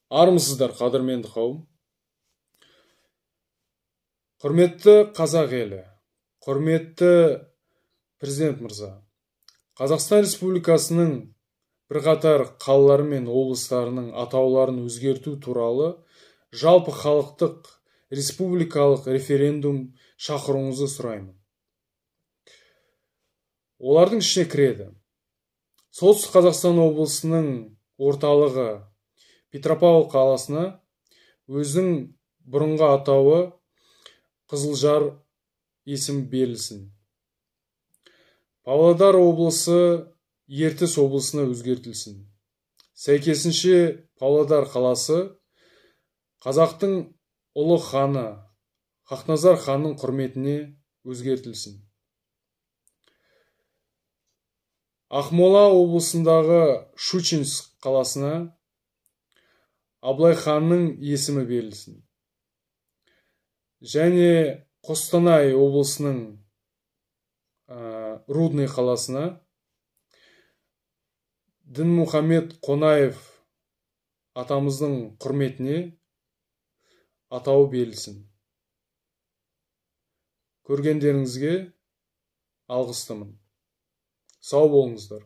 Армысыздар, қадірменді қауым. Құрметті қазақ елі, құрметті президент мырза, Қазақстан Республикасының бірқатар қалалары мен облыстарының атауларын өзгерту туралы жалпы халықтық республикалық референдум шақыруыңызды сұраймын. Олардың ішіне кіреді: Солтүстік Қазақстан облысының орталығы Петропавл қаласына өзінің бұрынғы атауы Қызылжар есімі берілсін. Павлодар облысы Ертіс облысына өзгертілсін. Сәйкесінше Павлодар қаласы қазақтың ұлы ханы Хақназар ханның құрметіне өзгертілсін. Ақмола облысындағы Щучинск қаласына Абылай ханның есімі берілсін. Және Қостанай облысының Рудный қаласына Дінмұхамед Қонаев атамыздың құрметіне атауы берілсін. Көргендеріңізге алғыстымын. Сау болыңыздар.